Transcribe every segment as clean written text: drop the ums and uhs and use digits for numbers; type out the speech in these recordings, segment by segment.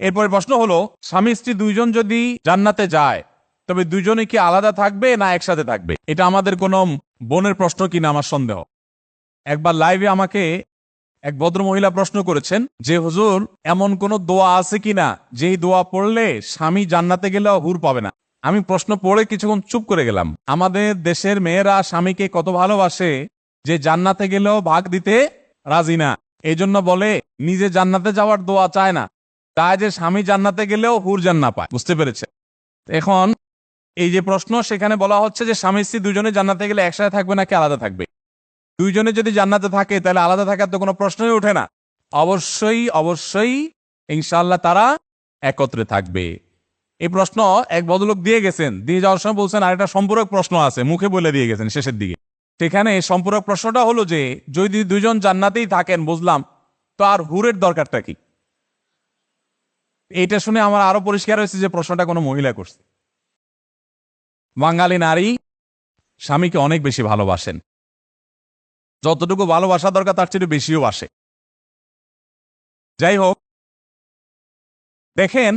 এরপরে প্রশ্ন হলো, স্বামী স্ত্রী দুইজন যদি জান্নাতে যায় তবে দুইজনে কি আলাদা থাকবে না একসাথে থাকবে? এটা আমাদের কোনো বোনের প্রশ্ন কিনা আমার সন্দেহ। একবার লাইভে আমাকে এক ভদ্র মহিলা প্রশ্ন করেছেন যে হুজুর, এমন কোন দোয়া আছে কিনা যেই দোয়া পড়লে স্বামী জান্নাতে গেলেও হুর পাবে না? আমি প্রশ্ন পড়ে কিছুক্ষণ চুপ করে গেলাম। আমাদের দেশের মেয়েরা স্বামীকে কত ভালোবাসে যে জান্নাতে গেলেও ভাগ দিতে রাজি না। এই জন্য বলে নিজে জান্নাতে যাওয়ার দোয়া চায় না, তাই যে স্বামী জান্নাতে গেলেও হুর যেন না পায়। বুঝতে পেরেছে? এখন এই যে প্রশ্ন, সেখানে বলা হচ্ছে যে স্বামী স্ত্রী দুজনে জান্নাতে গেলে একসাথে থাকবে নাকি আলাদা থাকবে। দুইজনে যদি জান্নাতে থাকে তাহলে আলাদা থাকার তো কোনো প্রশ্নই ওঠে না। অবশ্যই অবশ্যই ইনশাআল্লাহ তারা একত্রে থাকবে। এই প্রশ্ন এক ভদ্রলোক দিয়ে গেছেন, দিয়ে যাওয়ার সময় বলছেন আর একটা সম্পূরক প্রশ্ন আছে, মুখে বলে দিয়ে গেছেন শেষের দিকে। সেখানে সম্পূরক প্রশ্নটা হলো যে যদি দুইজন জান্নাতেই থাকেন বুঝলাম, তো আর হুরের দরকারটা কি? এইটা শুনে আমার আরো পরিষ্কার হয়েছে যে প্রশ্নটা কোনো মহিলা করছে। বাঙালি নারী স্বামীকে অনেক বেশি ভালোবাসেন, যতটুকু ভালোবাসা দরকার তার চেয়ে বেশিও বাসে। যাই হোক, দেখেন,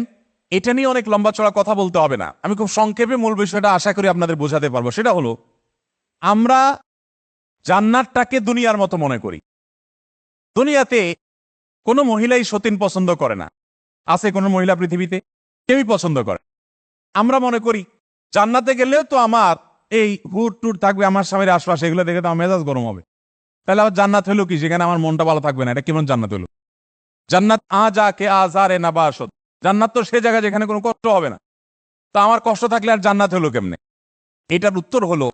এটা নিয়ে অনেক লম্বা চড়া কথা বলতে হবে না। আমি খুব সংক্ষেপে মূল বিষয়টা আশা করি আপনাদের বোঝাতে পারবো। সেটা হলো, আমরা জান্নাতটাকে দুনিয়ার মতো মনে করি। দুনিয়াতে কোনো মহিলাই সতীন পছন্দ করে না। আছে কোনো মহিলা পৃথিবীতে? কেউই পছন্দ করে। আমরা মনে করি জান্নাতে গেলেও তো আমার এই হুট টুট থাকবে আমার স্বামীর আশপাশে, এগুলো দেখে তো আমার মেজাজ গরম হবে। তাহলে আবার জান্নাত হলো কি, যেখানে আমার মনটা ভালো থাকবে না? এটা কেমন জান্নাত হলো? জান্নাত আজাকে আজারে না বাসত, জান্নাত তো সে জায়গা যেখানে কোনো কষ্ট হবে না। তো আমার কষ্ট থাকলে আর জান্নাত হলো কেমনে? এটার উত্তর হলো,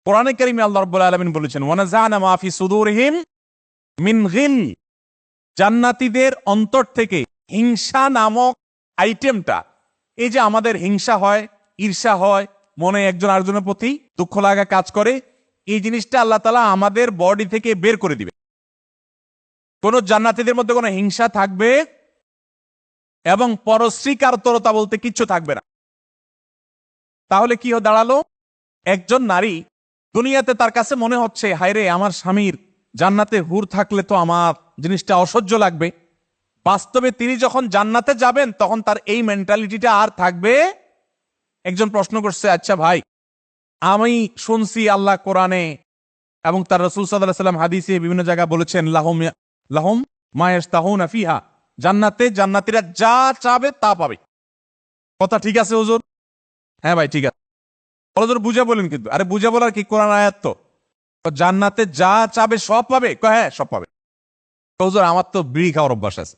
কোরআনে কারিমে আল্লাহ রাব্বুল আলামিন বলেছেন, ওয়ানাযানা মা ফি সুদুরিহিম মিন গিল, জান্নাতীদের অন্তর থেকে হিংসা নামক আইটেমটা, এই যে আমাদের হিংসা হয়, ঈর্ষা হয়, মনে একজন আরেকজনের প্রতি দুঃখ লাগা কাজ করে, এই জিনিসটা আল্লাহ তাআলা আমাদের বডি থেকে বের করে দিবে। কোন জান্নাতীদের মধ্যে কোনো হিংসা থাকবে এবং পরশ্রী কাতরতা বলতে কিচ্ছু থাকবে না। তাহলে কি দাঁড়ালো? একজন নারী দুনিয়াতে তার কাছে মনে হচ্ছে হায়রে আমার স্বামীর জান্নাতে হুর থাকলে তো আমার জিনিসটা অসহ্য লাগবে। বাস্তবে তিনি যখন জান্নাতে যাবেন তখন তার এই মেন্টালিটিটা আর থাকবে। একজন প্রশ্ন করছে, আচ্ছা ভাই, আমি শুনছি আল্লাহ কোরআনে এবং তার রাসূল সাল্লাল্লাহু আলাইহি ওয়াসাল্লাম হাদিসে বিভিন্ন জায়গায় বলেছেন, লাহুম লাহুম মা ইয়াশতাহুনা ফিহা, জান্নাতে জান্নাতীরা যা চাবে তা পাবে। কথা ঠিক আছে হুজুর? হ্যাঁ ভাই ঠিক আছে। হুজুর বুঝে বলেন, কিন্তু আরে বুঝে বলার কি, কোরআন আয়াত তো। জান্নাতে যা চাবে সব পাবে? হ্যাঁ সব পাবে। হুজুর আমার তো বিড়ি খাওয়ার অভ্যাস আছে,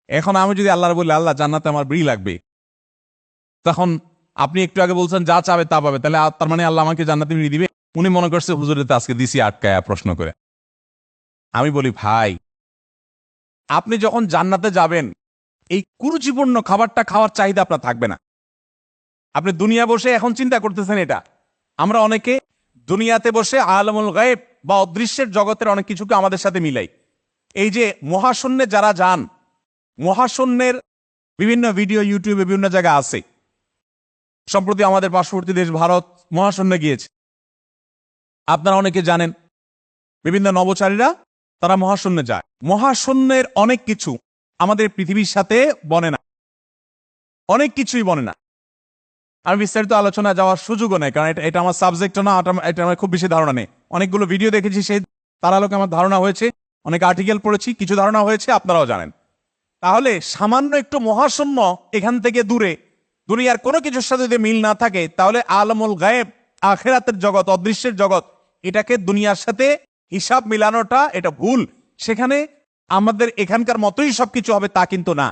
এখন আমি যদি আল্লাহর বলি আল্লাহ জান্নাতে আমার বিড়ি লাগবে, তখন আপনি একটু আগে বলছেন যা চাবে তা পাবে, তাহলে তার মানে আল্লাহ আমাকে জান্নাতে বিড়ি দিবে? উনি মনে করছে হুজুরের তো আজকে দিছি আটকায়া প্রশ্ন করে। আমি বলি ভাই, আপনি যখন জান্নাতে যাবেন এই কুরুচিপূর্ণ খাবারটা খাওয়ার চাহিদা আপনার থাকবে না। আপনি দুনিয়া বসে এখন চিন্তা করতেছেন এটা। আমরা অনেকে দুনিয়াতে বসে আলমুল গায়েব বা অদৃশ্যের জগতের অনেক কিছুকে আমাদের সাথে মিলাই। এই যে মহাশূন্যে যারা যান, মহাশূন্যের বিভিন্ন ভিডিও ইউটিউবে বিভিন্ন জায়গায় আছে। সম্প্রতি আমাদের পার্শ্ববর্তী দেশ ভারত মহাশূন্যে গিয়েছে, আপনারা অনেকে জানেন। বিভিন্ন নভোচারীরা তারা মহাশূন্যে যায়। মহাশূন্যের অনেক কিছু আমাদের পৃথিবীর সাথে বনে না, অনেক কিছুই বনে না। আমি বিস্তারিত আলোচনা যাওয়ার সুযোগও নেই, কারণ এটা আমার সাবজেক্টও না, এটা আমার খুব বেশি ধারণা নেই। অনেকগুলো ভিডিও দেখেছি, সেই তার আলোকে আমার ধারণা হয়েছে, অনেক আর্টিকেল পড়েছি, কিছু ধারণা হয়েছে, আপনারাও জানেন। তাহলে সামান্য একটু মহাশূন্য এখান থেকে দূরে, দুনিয়ার কোনো কিছুর সাথে যদি মিল না থাকে, তাহলে আলমুল গায়েব, আখিরাতের জগৎ, অদৃশ্যের জগৎ, এটাকে দুনিয়ার সাথে হিসাব মিলানোটা এটা ভুল। সেখানে আমাদের এখানকার মতোই সবকিছু হবে তা কিন্তু না।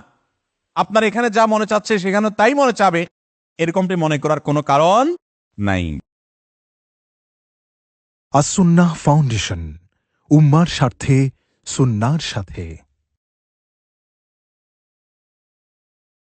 আপনার এখানে যা মনে চাচ্ছে সেখানে তাই মনে চাবে, এরকমটি মনে করার কোনো কারণ নাই। আস-সুন্নাহ ফাউন্ডেশন, উম্মার স্বার্থে সুন্নাহর সাথে।